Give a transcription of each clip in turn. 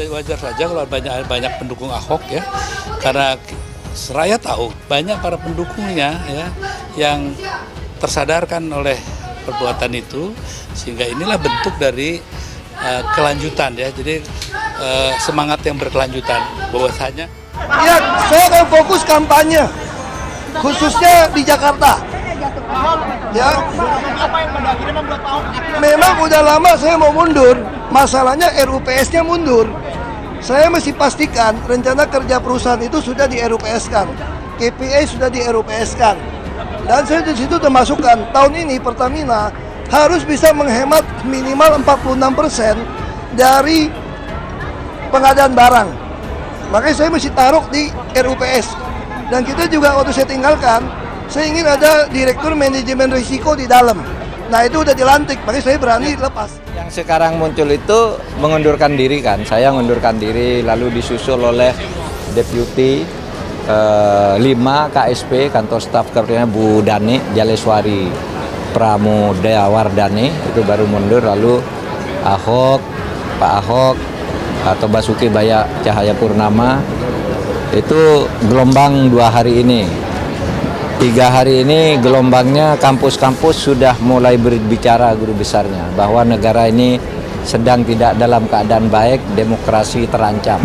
wajar saja kalau banyak pendukung Ahok ya, karena seraya tahu banyak para pendukungnya ya yang tersadarkan oleh perbuatan itu, sehingga inilah bentuk dari kelanjutan ya. Jadi semangat yang berkelanjutan bahwasanya. Ya, saya akan fokus kampanye khususnya di Jakarta. Ya, memang udah lama saya mau mundur. Masalahnya RUPS-nya mundur. Saya mesti pastikan rencana kerja perusahaan itu sudah di RUPS-kan, KPI sudah di RUPS-kan. Dan saya di situ termasukkan tahun ini Pertamina harus bisa menghemat minimal 46% dari pengadaan barang. Makanya saya mesti taruh di RUPS. Dan kita juga waktu saya tinggalkan, saya ingin ada direktur manajemen risiko di dalam. Nah itu udah dilantik, makanya saya berani lepas. Yang sekarang muncul itu mengundurkan diri kan, saya mengundurkan diri lalu disusul oleh Deputi 5 KSP, Kantor Staf Kepresidenan Bu Dani Jaleswari Pramudawardhani, itu baru mundur, lalu Ahok, Pak Ahok atau Basuki Cahayapurnama, itu gelombang 2 hari ini. 3 hari ini gelombangnya kampus-kampus sudah mulai berbicara guru besarnya bahwa negara ini sedang tidak dalam keadaan baik, demokrasi terancam.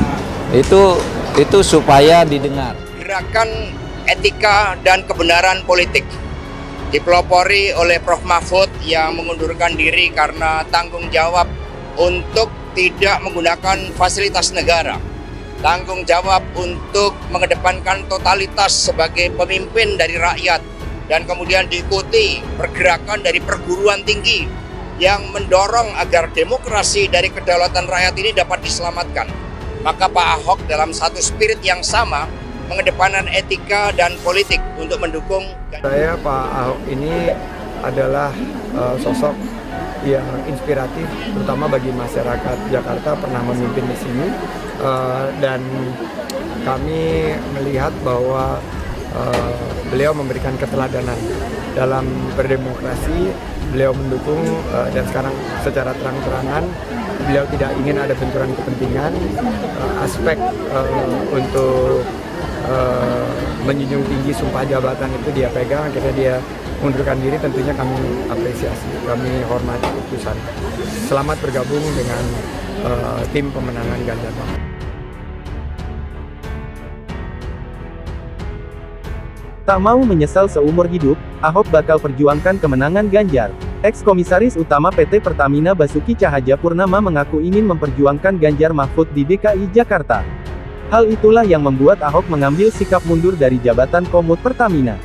Itu supaya didengar. Gerakan etika dan kebenaran politik dipelopori oleh Prof. Mahfud yang mengundurkan diri karena tanggung jawab untuk tidak menggunakan fasilitas negara. Tanggung jawab untuk mengedepankan totalitas sebagai pemimpin dari rakyat, dan kemudian diikuti pergerakan dari perguruan tinggi yang mendorong agar demokrasi dari kedaulatan rakyat ini dapat diselamatkan. Maka Pak Ahok dalam satu spirit yang sama mengedepankan etika dan politik untuk mendukung. Saya Pak Ahok ini adalah sosok yang inspiratif, terutama bagi masyarakat Jakarta, pernah memimpin di sini. Dan kami melihat bahwa beliau memberikan keteladanan dalam berdemokrasi. Beliau mendukung dan sekarang secara terang-terangan beliau tidak ingin ada benturan kepentingan. Aspek untuk menjunjung tinggi sumpah jabatan itu dia pegang, akhirnya dia mundurkan diri. Tentunya kami apresiasi, kami hormati keputusan. Selamat bergabung dengan tim pemenangan Ganjar Mahfud. Tak mau menyesal seumur hidup, Ahok bakal perjuangkan kemenangan Ganjar. Ex-Komisaris Utama PT Pertamina Basuki Cahayapurnama mengaku ingin memperjuangkan Ganjar Mahfud di DKI Jakarta. Hal itulah yang membuat Ahok mengambil sikap mundur dari jabatan Komut Pertamina.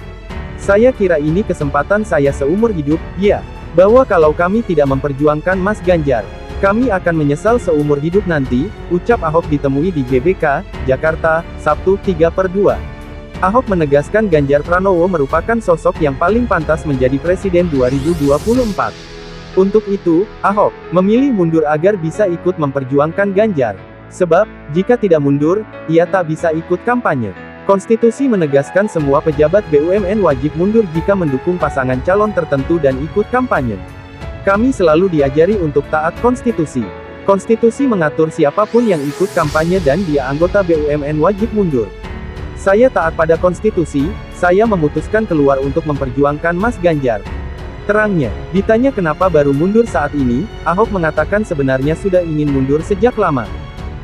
Saya kira ini kesempatan saya seumur hidup, ya, bahwa kalau kami tidak memperjuangkan Mas Ganjar, kami akan menyesal seumur hidup nanti, ucap Ahok ditemui di GBK, Jakarta, Sabtu 3/2. Ahok menegaskan Ganjar Pranowo merupakan sosok yang paling pantas menjadi Presiden 2024. Untuk itu, Ahok memilih mundur agar bisa ikut memperjuangkan Ganjar. Sebab, jika tidak mundur, ia tak bisa ikut kampanye. Konstitusi menegaskan semua pejabat BUMN wajib mundur jika mendukung pasangan calon tertentu dan ikut kampanye. Kami selalu diajari untuk taat konstitusi. Konstitusi mengatur siapapun yang ikut kampanye dan dia anggota BUMN wajib mundur. Saya taat pada konstitusi, saya memutuskan keluar untuk memperjuangkan Mas Ganjar. Terangnya, ditanya kenapa baru mundur saat ini, Ahok mengatakan sebenarnya sudah ingin mundur sejak lama.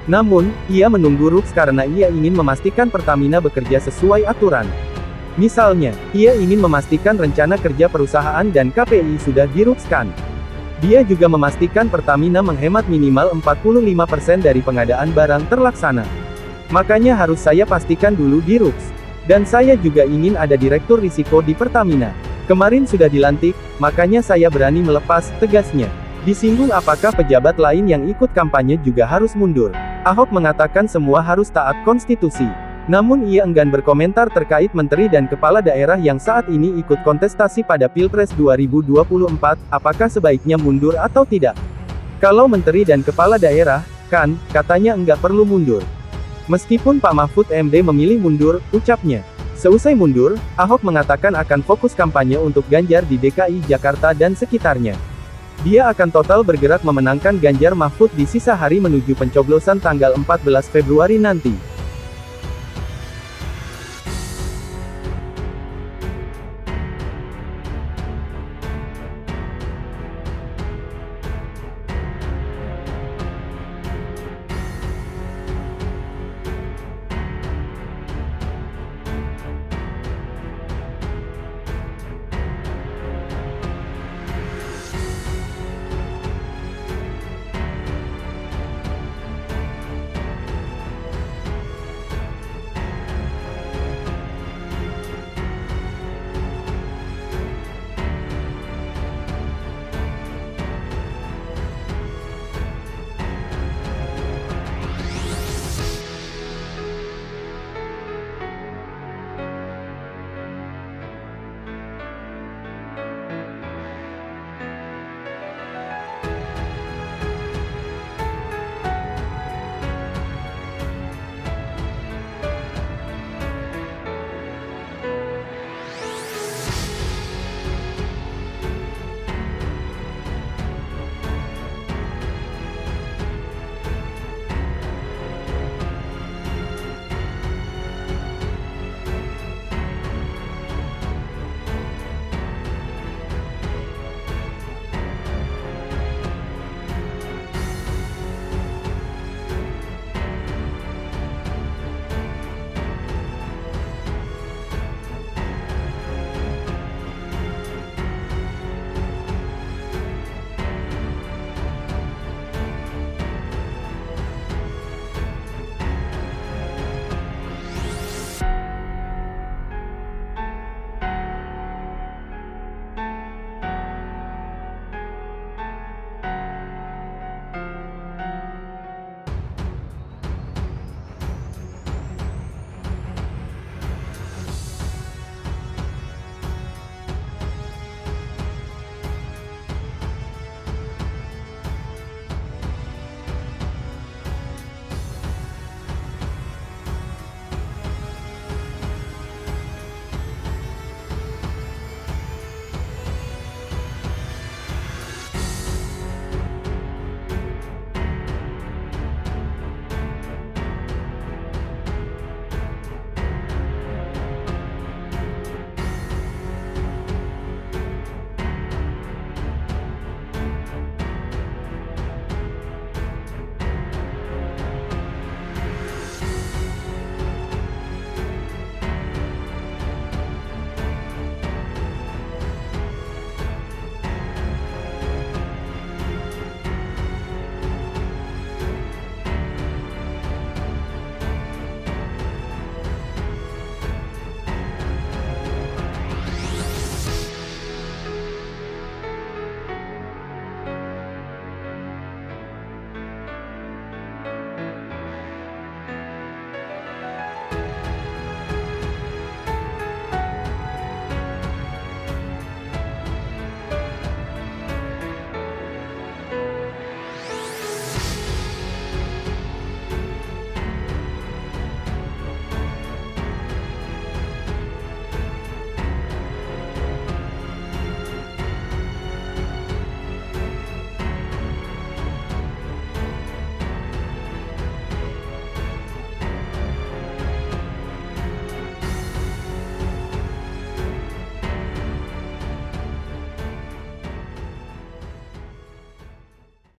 Namun, ia menunggu RUPS karena ia ingin memastikan Pertamina bekerja sesuai aturan. Misalnya, ia ingin memastikan rencana kerja perusahaan dan KPI sudah di-RUPS-kan. Dia juga memastikan Pertamina menghemat minimal 45% dari pengadaan barang terlaksana. Makanya harus saya pastikan dulu di RUPS. Dan saya juga ingin ada direktur risiko di Pertamina. Kemarin sudah dilantik, makanya saya berani melepas, tegasnya. Disinggung apakah pejabat lain yang ikut kampanye juga harus mundur. Ahok mengatakan semua harus taat konstitusi. Namun ia enggan berkomentar terkait menteri dan kepala daerah yang saat ini ikut kontestasi pada Pilpres 2024, apakah sebaiknya mundur atau tidak. Kalau menteri dan kepala daerah, kan, katanya enggak perlu mundur. Meskipun Pak Mahfud MD memilih mundur, ucapnya. Seusai mundur, Ahok mengatakan akan fokus kampanye untuk Ganjar di DKI Jakarta dan sekitarnya. Dia akan total bergerak memenangkan Ganjar Mahfud di sisa hari menuju pencoblosan tanggal 14 Februari nanti.